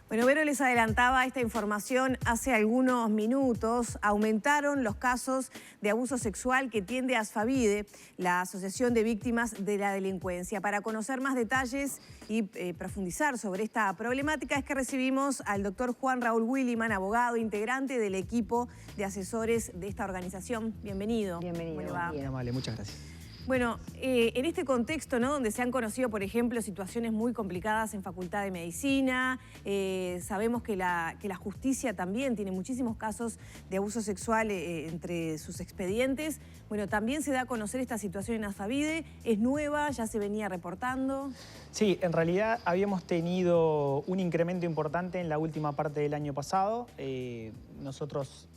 Bueno, Vero les adelantaba esta información hace algunos minutos. Aumentaron los casos de abuso sexual que tiende Asfavide, la Asociación de Víctimas de la Delincuencia. Para conocer más detalles y profundizar sobre esta problemática es que recibimos al doctor Juan Raúl Williman, abogado, integrante del equipo de asesores de esta organización. Bienvenido. Bienvenido. Vale, muchas gracias. Bueno, en este contexto, ¿no?, donde se han conocido, por ejemplo, situaciones muy complicadas en Facultad de Medicina, sabemos que la justicia también tiene muchísimos casos de abuso sexual entre sus expedientes. Bueno, también se da a conocer esta situación en Asfavide. ¿Es nueva? ¿Ya se venía reportando? Sí, en realidad habíamos tenido un incremento importante en la última parte del año pasado. Nosotros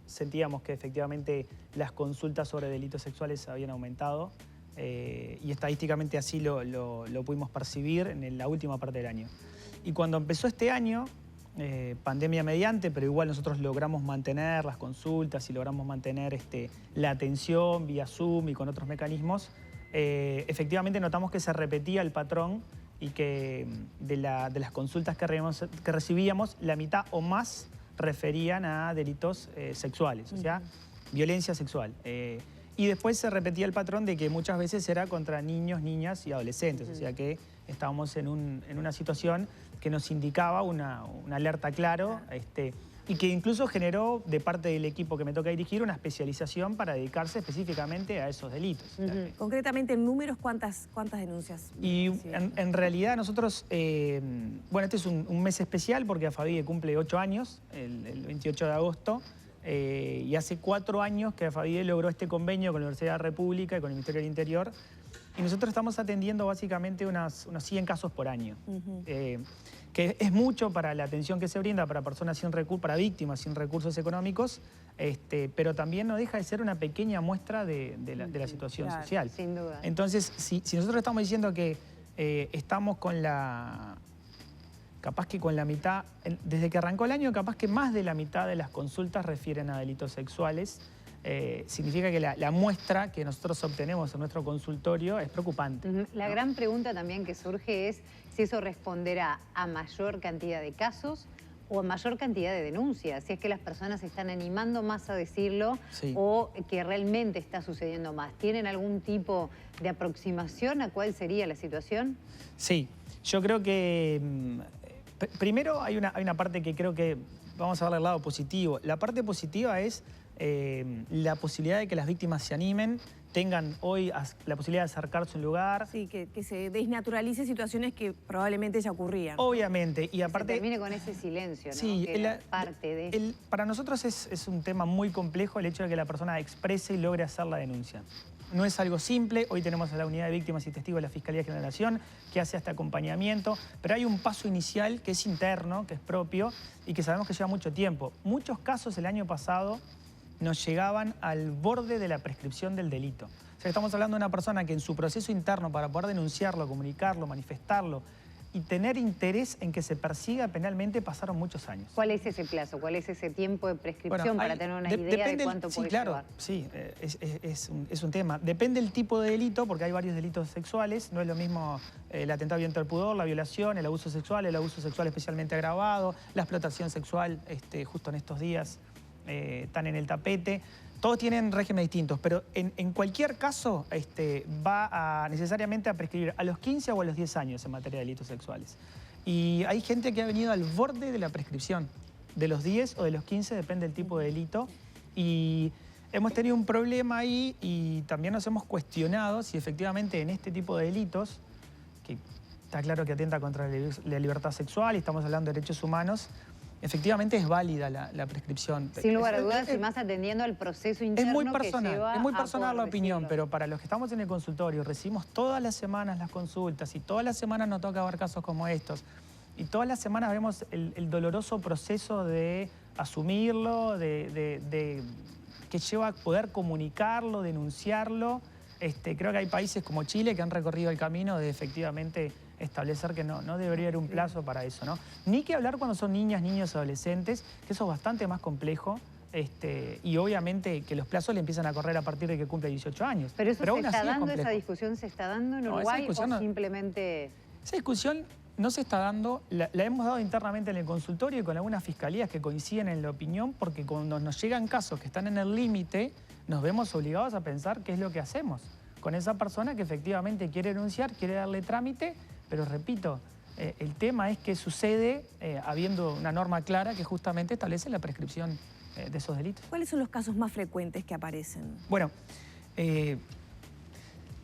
sentíamos que efectivamente las consultas sobre delitos sexuales habían aumentado y estadísticamente así lo pudimos percibir en la última parte del año. Y cuando empezó este año, pandemia mediante, pero igual nosotros logramos mantener las consultas y logramos mantener la atención vía Zoom y con otros mecanismos, efectivamente notamos que se repetía el patrón y que de las consultas que recibíamos, la mitad o más referían a delitos sexuales, o sea, violencia sexual. Y después se repetía el patrón de que muchas veces era contra niños, niñas y adolescentes, o sea que estábamos en una situación que nos indicaba una alerta claro, y que incluso generó de parte del equipo que me toca dirigir una especialización para dedicarse específicamente a esos delitos. Concretamente, en números, ¿cuántas denuncias? Y en realidad nosotros, bueno, este es un mes especial porque Asfavide cumple 8 años, el 28 de agosto, y hace 4 años que Asfavide logró este convenio con la Universidad de la República y con el Ministerio del Interior, y nosotros estamos atendiendo básicamente unos 100 casos por año. Que es mucho para la atención que se brinda para personas sin recursos, para víctimas sin recursos económicos, pero también no deja de ser una pequeña muestra de la situación social. Sin duda. Entonces, si nosotros estamos diciendo que estamos con capaz que con la mitad, desde que arrancó el año, capaz que más de la mitad de las consultas refieren a delitos sexuales, significa que la muestra que nosotros obtenemos en nuestro consultorio es preocupante. La gran pregunta también que surge es si eso responderá a mayor cantidad de casos o a mayor cantidad de denuncias, si es que las personas se están animando más a decirlo o que realmente está sucediendo más. ¿Tienen algún tipo de aproximación a cuál sería la situación? Sí, yo creo que primero hay una parte que creo que vamos a ver el lado positivo. La parte positiva es la posibilidad de que las víctimas se animen, tengan hoy la posibilidad de acercarse a un lugar. Sí, que se desnaturalice situaciones que probablemente ya ocurrían. Obviamente, y aparte... Se termine con ese silencio, ¿no? Sí, que parte de... para nosotros es un tema muy complejo el hecho de que la persona exprese y logre hacer la denuncia. No es algo simple, hoy tenemos a la Unidad de Víctimas y Testigos de la Fiscalía General de la Nación que hace este acompañamiento, pero hay un paso inicial que es interno, que es propio y que sabemos que lleva mucho tiempo. Muchos casos el año pasado nos llegaban al borde de la prescripción del delito. O sea, estamos hablando de una persona que en su proceso interno para poder denunciarlo, comunicarlo, manifestarlo y tener interés en que se persiga penalmente pasaron muchos años. ¿Cuál es ese plazo? ¿Cuál es ese tiempo de prescripción para tener una idea de cuánto puede llevar? Sí, es un tema. Depende del tipo de delito, porque hay varios delitos sexuales. No es lo mismo el atentado violento al pudor, la violación, el abuso sexual especialmente agravado, la explotación sexual justo en estos días están en el tapete. Todos tienen regímenes distintos, pero en cualquier caso va necesariamente a prescribir a los 15 o a los 10 años en materia de delitos sexuales. Y hay gente que ha venido al borde de la prescripción, de los 10 o de los 15, depende del tipo de delito. Y hemos tenido un problema ahí y también nos hemos cuestionado si efectivamente en este tipo de delitos, que está claro que atenta contra la libertad sexual y estamos hablando de derechos humanos, efectivamente es válida la prescripción. Sin lugar a dudas, y más atendiendo al proceso interno es muy personal la opinión, decirlo. pero para los que estamos en el consultorio, recibimos todas las semanas las consultas y todas las semanas nos toca ver casos como estos. Y todas las semanas vemos el doloroso proceso de asumirlo, que lleva a poder comunicarlo, denunciarlo. Creo que hay países como Chile que han recorrido el camino de efectivamente establecer que no debería haber un plazo para eso, ¿no? Ni que hablar cuando son niñas, niños, adolescentes, que eso es bastante más complejo. Y obviamente que los plazos le empiezan a correr a partir de que cumple 18 años. ¿Pero eso se está dando, esa discusión se está dando en Uruguay o no, simplemente...? Esa discusión no se está dando, la hemos dado internamente en el consultorio y con algunas fiscalías que coinciden en la opinión, porque cuando nos llegan casos que están en el límite, nos vemos obligados a pensar qué es lo que hacemos con esa persona que efectivamente quiere denunciar, quiere darle trámite, pero repito, el tema es que sucede habiendo una norma clara que justamente establece la prescripción de esos delitos. ¿Cuáles son los casos más frecuentes que aparecen? Bueno,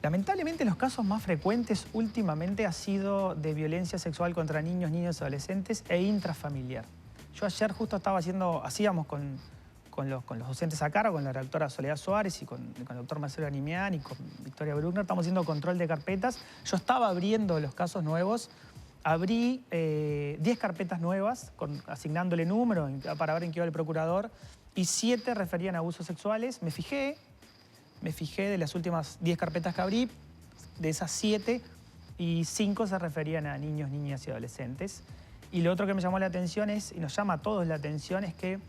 lamentablemente los casos más frecuentes últimamente ha sido de violencia sexual contra niños, niñas y adolescentes e intrafamiliar. Yo ayer justo hacíamos con los docentes a cargo, con la redactora Soledad Suárez y con el doctor Marcelo Animián y con Victoria Bruckner, estamos haciendo control de carpetas. Yo estaba abriendo los casos nuevos, abrí 10 carpetas nuevas, asignándole número para ver en qué iba el procurador, y 7 referían a abusos sexuales. Me fijé de las últimas 10 carpetas que abrí, de esas 7, y 5 se referían a niños, niñas y adolescentes. Y lo otro que me llamó la atención y nos llama a todos la atención, es que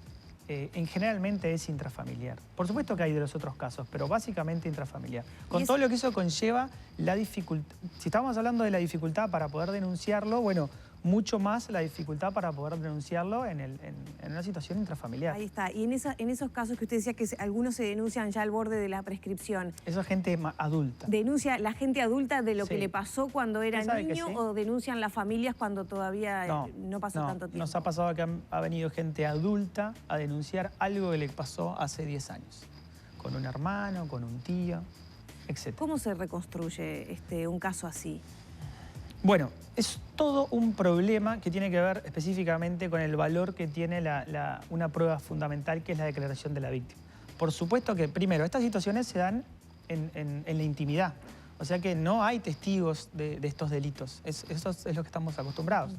generalmente es intrafamiliar. Por supuesto que hay de los otros casos, pero básicamente intrafamiliar. Con todo lo que eso conlleva, la dificultad. Si estamos hablando de la dificultad para poder denunciarlo, bueno, mucho más la dificultad para poder denunciarlo en una situación intrafamiliar. Ahí está. Y en esos casos que usted decía que algunos se denuncian ya al borde de la prescripción. Eso es gente adulta. ¿Denuncia la gente adulta de lo que le pasó cuando era niño sí? o denuncian las familias cuando todavía no pasó tanto tiempo? Nos ha pasado que ha venido gente adulta a denunciar algo que le pasó hace 10 años. Con un hermano, con un tío, etc. ¿Cómo se reconstruye un caso así? Bueno, es todo un problema que tiene que ver específicamente con el valor que tiene una prueba fundamental, que es la declaración de la víctima. Por supuesto que, primero, estas situaciones se dan en la intimidad. O sea que no hay testigos de estos delitos. Eso es lo que estamos acostumbrados.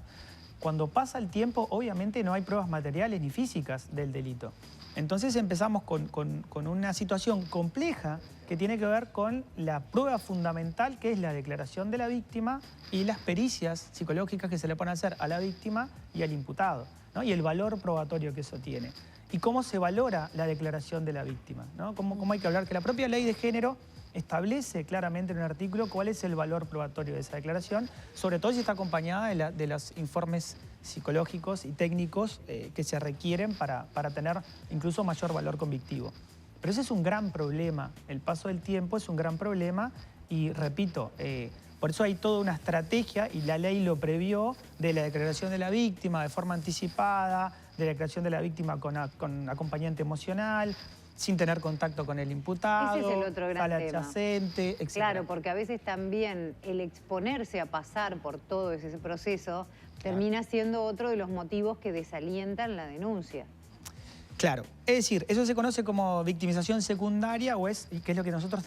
Cuando pasa el tiempo, obviamente no hay pruebas materiales ni físicas del delito. Entonces empezamos con una situación compleja que tiene que ver con la prueba fundamental, que es la declaración de la víctima y las pericias psicológicas que se le pueden hacer a la víctima y al imputado, ¿no? Y el valor probatorio que eso tiene. Y cómo se valora la declaración de la víctima, ¿no? Cómo hay que hablar, que la propia ley de género establece claramente en un artículo cuál es el valor probatorio de esa declaración, sobre todo si está acompañada de los informes psicológicos y técnicos que se requieren para tener incluso mayor valor convictivo. Pero ese es un gran problema, el paso del tiempo es un gran problema y repito, por eso hay toda una estrategia y la ley lo previó de la declaración de la víctima de forma anticipada, de la declaración de la víctima con acompañante emocional, sin tener contacto con el imputado, ese es el otro gran tema. Adyacente, etc. Claro, porque a veces también el exponerse a pasar por todo ese proceso termina siendo otro de los motivos que desalientan la denuncia. Claro, es decir, eso se conoce como victimización secundaria que es lo que nosotros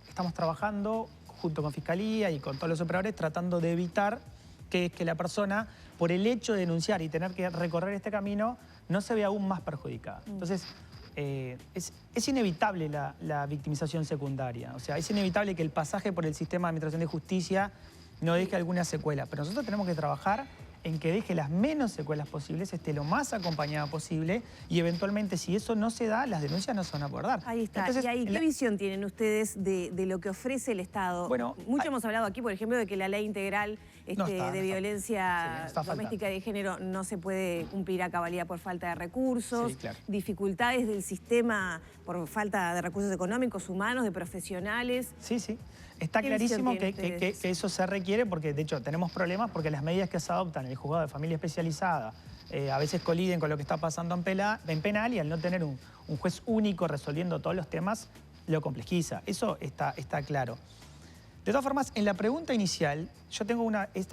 estamos trabajando junto con Fiscalía y con todos los operadores tratando de evitar que la persona, por el hecho de denunciar y tener que recorrer este camino, no se vea aún más perjudicada. Entonces, es inevitable la victimización secundaria. O sea, es inevitable que el pasaje por el sistema de administración de justicia no deje alguna secuela. Pero nosotros tenemos que trabajar en que deje las menos secuelas posibles, esté lo más acompañada posible y eventualmente si eso no se da, las denuncias no se van a poder dar. Ahí está. Entonces, ¿y ahí qué visión tienen ustedes de lo que ofrece el Estado? Bueno, mucho hemos hablado aquí, por ejemplo, de que la ley integral de violencia doméstica y de género no se puede cumplir a cabalidad por falta de recursos, dificultades del sistema por falta de recursos económicos, humanos, de profesionales. Sí, sí. Está clarísimo que eso se requiere porque, de hecho, tenemos problemas porque las medidas que se adoptan en el juzgado de familia especializada a veces coliden con lo que está pasando en penal y al no tener un juez único resolviendo todos los temas, lo complejiza. Eso está claro. De todas formas, en la pregunta inicial, yo tengo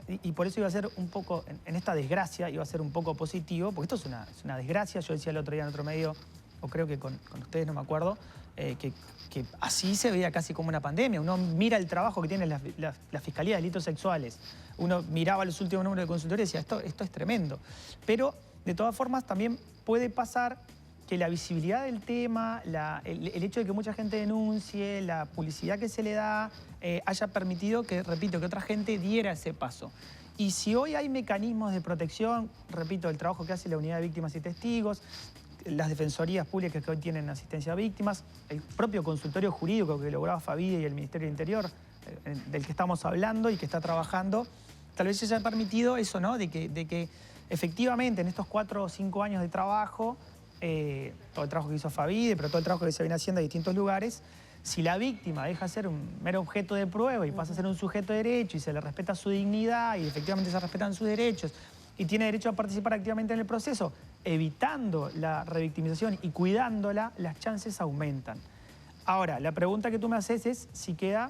y por eso iba a ser un poco, en esta desgracia, iba a ser un poco positivo, porque esto es una desgracia. Yo decía el otro día en otro medio, o creo que con ustedes, no me acuerdo, que así se veía casi como una pandemia. Uno mira el trabajo que tiene la Fiscalía de Delitos Sexuales. Uno miraba los últimos números de consultoría y decía, esto es tremendo. Pero, de todas formas, también puede pasar que la visibilidad del tema, el hecho de que mucha gente denuncie, la publicidad que se le da, haya permitido que, repito, que otra gente diera ese paso. Y si hoy hay mecanismos de protección, repito, el trabajo que hace la Unidad de Víctimas y Testigos, las defensorías públicas que hoy tienen asistencia a víctimas, el propio consultorio jurídico que lograba Favide y el Ministerio del Interior, del que estamos hablando y que está trabajando, tal vez se haya permitido eso, ¿no? De que efectivamente en estos 4 o 5 años de trabajo, todo el trabajo que hizo Favide, pero todo el trabajo que se viene haciendo en distintos lugares, si la víctima deja de ser un mero objeto de prueba y pasa a ser un sujeto de derecho y se le respeta su dignidad y efectivamente se respetan sus derechos y tiene derecho a participar activamente en el proceso, evitando la revictimización y cuidándola, las chances aumentan. Ahora, la pregunta que tú me haces es si queda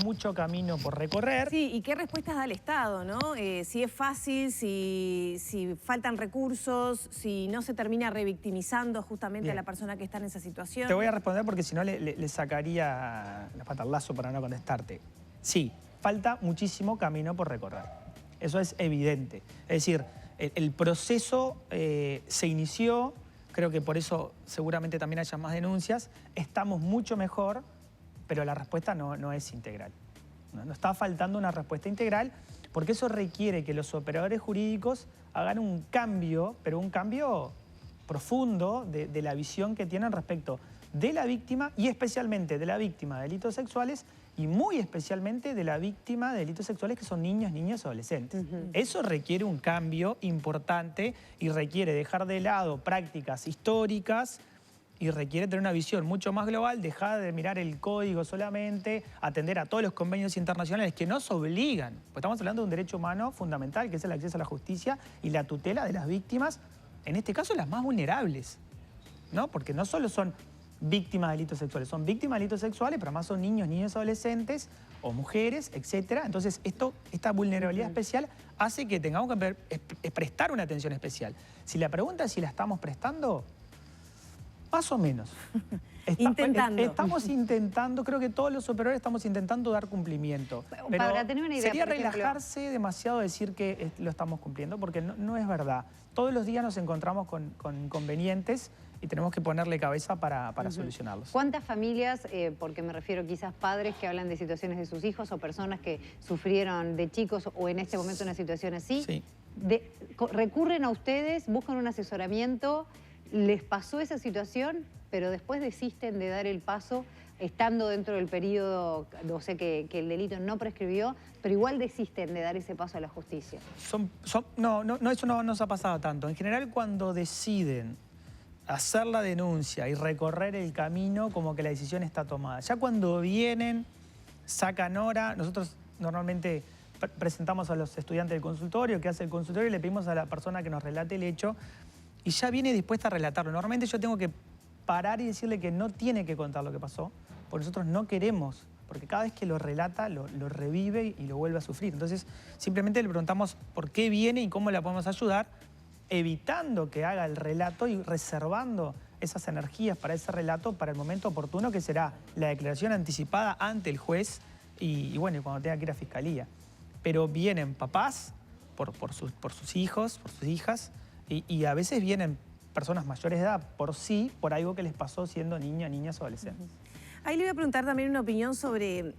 mucho camino por recorrer. Sí, ¿y qué respuestas da el Estado, no? Si es fácil, si faltan recursos, si no se termina revictimizando justamente a la persona que está en esa situación. Te voy a responder porque si no le sacaría la pata al lazo para no contestarte. Sí, falta muchísimo camino por recorrer. Eso es evidente. Es decir, el proceso se inició, creo que por eso seguramente también haya más denuncias. Estamos mucho mejor, pero la respuesta no es integral. No está faltando una respuesta integral porque eso requiere que los operadores jurídicos hagan un cambio, pero un cambio profundo de la visión que tienen respecto de la víctima y especialmente de la víctima de delitos sexuales y muy especialmente de la víctima de delitos sexuales que son niños, niñas, adolescentes. Eso requiere un cambio importante y requiere dejar de lado prácticas históricas y requiere tener una visión mucho más global, dejar de mirar el código solamente, atender a todos los convenios internacionales que nos obligan. Pues estamos hablando de un derecho humano fundamental, que es el acceso a la justicia y la tutela de las víctimas, en este caso las más vulnerables, ¿no? Porque no solo son víctimas de delitos sexuales, son víctimas de delitos sexuales, pero además son niños, niñas, adolescentes o mujeres, etc. Entonces, esta vulnerabilidad especial hace que tengamos que prestar una atención especial. Si la pregunta es si la estamos prestando, más o menos. Intentando. Estamos intentando, creo que todos los operadores estamos intentando dar cumplimiento. Pero para tener una idea, sería por ejemplo, relajarse demasiado decir que lo estamos cumpliendo, porque no es verdad. Todos los días nos encontramos con inconvenientes y tenemos que ponerle cabeza para solucionarlos. ¿Cuántas familias, porque me refiero quizás padres que hablan de situaciones de sus hijos o personas que sufrieron de chicos o en este momento una situación así, sí, recurren a ustedes, buscan un asesoramiento, les pasó esa situación, pero después desisten de dar el paso estando dentro del periodo, o sea que el delito no prescribió, pero igual desisten de dar ese paso a la justicia? No, eso no nos ha pasado tanto. En general, cuando deciden hacer la denuncia y recorrer el camino, como que la decisión está tomada. Ya cuando vienen, sacan hora, nosotros normalmente presentamos a los estudiantes del consultorio, que hace el consultorio, y le pedimos a la persona que nos relate el hecho, y ya viene dispuesta a relatarlo. Normalmente yo tengo que parar y decirle que no tiene que contar lo que pasó, porque nosotros no queremos, porque cada vez que lo relata, lo revive y lo vuelve a sufrir. Entonces, simplemente le preguntamos por qué viene y cómo la podemos ayudar, evitando que haga el relato y reservando esas energías para ese relato para el momento oportuno, que será la declaración anticipada ante el juez y bueno, cuando tenga que ir a fiscalía. Pero vienen papás por sus hijos, por sus hijas, y a veces vienen personas mayores de edad por algo que les pasó siendo niños, niñas o adolescentes. Ahí le voy a preguntar también una opinión sobre...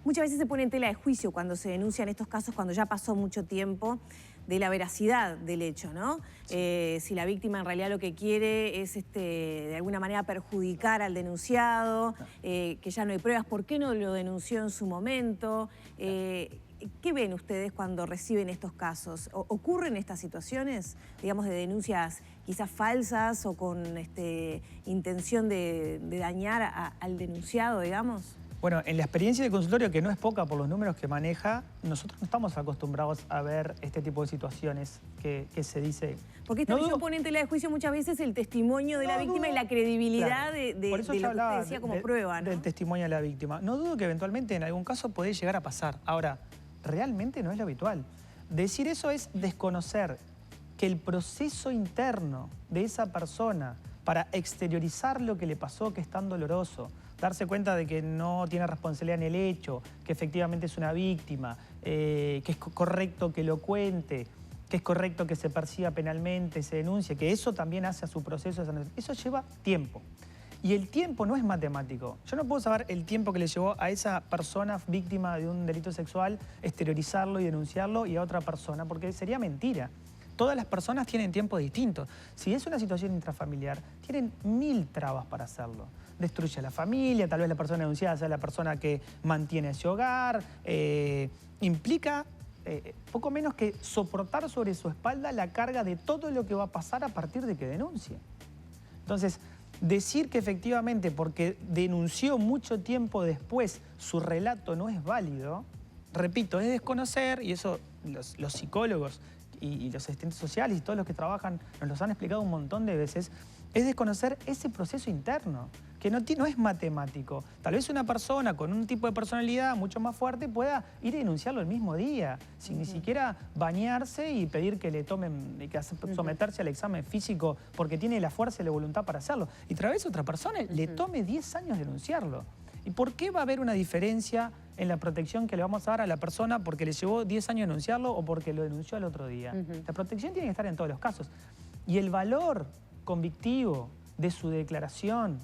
muchas veces se pone en tela de juicio cuando se denuncian estos casos, cuando ya pasó mucho tiempo, de la veracidad del hecho, ¿no? Si la víctima en realidad lo que quiere es de alguna manera perjudicar al denunciado, que ya no hay pruebas, ¿por qué no lo denunció en su momento? ¿Qué ven ustedes cuando reciben estos casos? ¿Ocurren estas situaciones, digamos, de denuncias quizás falsas o con intención de dañar al denunciado, digamos? Bueno, en la experiencia de consultorio, que no es poca por los números que maneja, nosotros no estamos acostumbrados a ver este tipo de situaciones que se dice... Porque esta visión pone en tela de juicio muchas veces el testimonio de la víctima y la credibilidad de lo que usted decía como prueba, ¿no? Del testimonio de la víctima. No dudo que eventualmente en algún caso puede llegar a pasar. Ahora, realmente no es lo habitual. Decir eso es desconocer que el proceso interno de esa persona para exteriorizar lo que le pasó, que es tan doloroso, darse cuenta de que no tiene responsabilidad en el hecho, que efectivamente es una víctima, que es correcto que lo cuente, que es correcto que se persiga penalmente, se denuncie, que eso también hace a su proceso. Eso lleva tiempo. Y el tiempo no es matemático. Yo no puedo saber el tiempo que le llevó a esa persona víctima de un delito sexual exteriorizarlo y denunciarlo y a otra persona, porque sería mentira. Todas las personas tienen tiempos distintos. Si es una situación intrafamiliar, tienen 1000 trabas para hacerlo. Destruye a la familia, tal vez la persona denunciada sea la persona que mantiene ese hogar, implica implica poco menos que soportar sobre su espalda la carga de todo lo que va a pasar a partir de que denuncie. Entonces, decir que efectivamente porque denunció mucho tiempo después su relato no es válido, repito, es desconocer, y eso los psicólogos y los asistentes sociales y todos los que trabajan nos los han explicado un montón de veces, es desconocer ese proceso interno, que no es matemático. Tal vez una persona con un tipo de personalidad mucho más fuerte pueda ir a denunciarlo el mismo día, sin ni siquiera bañarse y pedir que le tomen, que someterse al examen físico porque tiene la fuerza y la voluntad para hacerlo. Y tal vez otra persona le tome 10 años denunciarlo. ¿Y por qué va a haber una diferencia en la protección que le vamos a dar a la persona porque le llevó 10 años denunciarlo o porque lo denunció al otro día? La protección tiene que estar en todos los casos. Y el valor convictivo de su declaración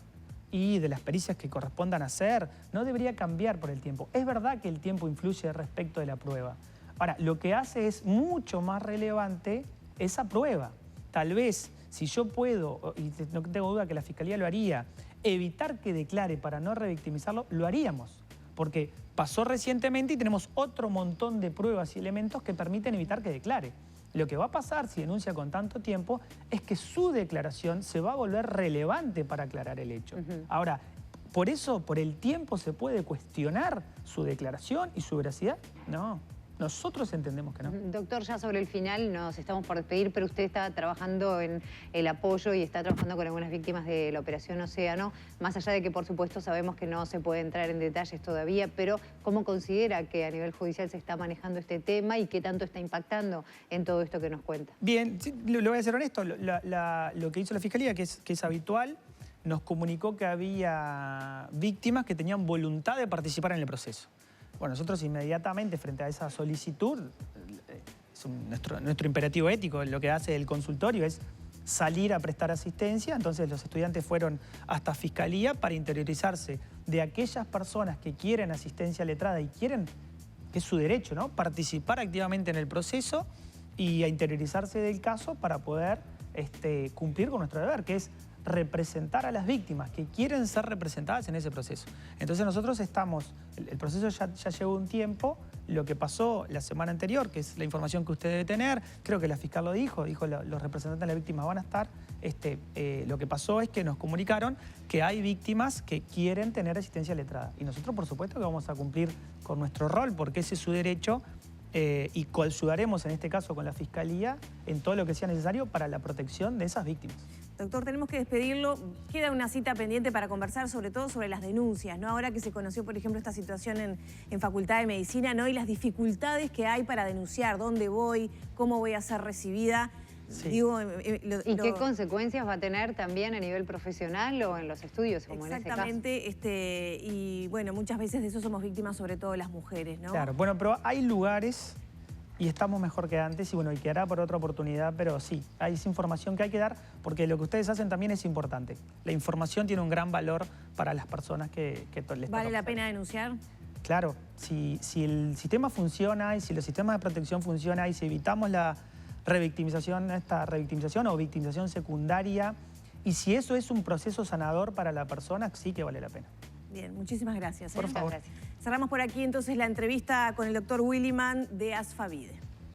y de las pericias que correspondan hacer no debería cambiar por el tiempo. Es verdad que el tiempo influye respecto de la prueba. Ahora, lo que hace es mucho más relevante esa prueba. Tal vez, si yo puedo, y no tengo duda que la Fiscalía lo haría, evitar que declare para no revictimizarlo, lo haríamos. Porque pasó recientemente y tenemos otro montón de pruebas y elementos que permiten evitar que declare. Lo que va a pasar si denuncia con tanto tiempo es que su declaración se va a volver relevante para aclarar el hecho. Ahora, por eso, por el tiempo, ¿se puede cuestionar su declaración y su veracidad? No. Nosotros entendemos que no. Doctor, ya sobre el final nos estamos por despedir, pero usted está trabajando en el apoyo y está trabajando con algunas víctimas de la Operación Océano, más allá de que, por supuesto, sabemos que no se puede entrar en detalles todavía, pero ¿cómo considera que a nivel judicial se está manejando este tema y qué tanto está impactando en todo esto que nos cuenta? Bien, sí, lo voy a ser honesto, lo que hizo la Fiscalía, que es habitual, nos comunicó que había víctimas que tenían voluntad de participar en el proceso. Bueno, nosotros inmediatamente frente a esa solicitud, nuestro imperativo ético, lo que hace el consultorio es salir a prestar asistencia. Entonces los estudiantes fueron hasta Fiscalía para interiorizarse de aquellas personas que quieren asistencia letrada y quieren, que es su derecho, ¿no?, participar activamente en el proceso y a interiorizarse del caso para poder cumplir con nuestro deber, que es representar a las víctimas que quieren ser representadas en ese proceso. Entonces nosotros estamos, el proceso ya lleva un tiempo, lo que pasó la semana anterior, que es la información que usted debe tener, creo que la fiscal lo dijo los representantes de las víctimas van a estar, lo que pasó es que nos comunicaron que hay víctimas que quieren tener asistencia letrada. Y nosotros, por supuesto, que vamos a cumplir con nuestro rol, porque ese es su derecho, y coayudaremos en este caso con la Fiscalía en todo lo que sea necesario para la protección de esas víctimas. Doctor, tenemos que despedirlo. Queda una cita pendiente para conversar sobre todo sobre las denuncias, ¿no? Ahora que se conoció, por ejemplo, esta situación en Facultad de Medicina, ¿no? Y las dificultades que hay para denunciar, dónde voy, cómo voy a ser recibida. Sí. Digo, ¿Y qué consecuencias va a tener también a nivel profesional o en los estudios, como en ese caso? Exactamente, y bueno, muchas veces de eso somos víctimas, sobre todo las mujeres, ¿no? Claro, bueno, pero hay lugares y estamos mejor que antes y bueno, y quedará por otra oportunidad, pero sí, hay esa información que hay que dar porque lo que ustedes hacen también es importante. La información tiene un gran valor para las personas que les toca. ¿Vale la pena denunciar? Claro, si el sistema funciona y si los sistemas de protección funcionan y si evitamos la revictimización, esta revictimización o victimización secundaria, y si eso es un proceso sanador para la persona, sí que vale la pena. Bien, muchísimas gracias. Por favor. Cerramos por aquí entonces la entrevista con el doctor Williman de Asfavide.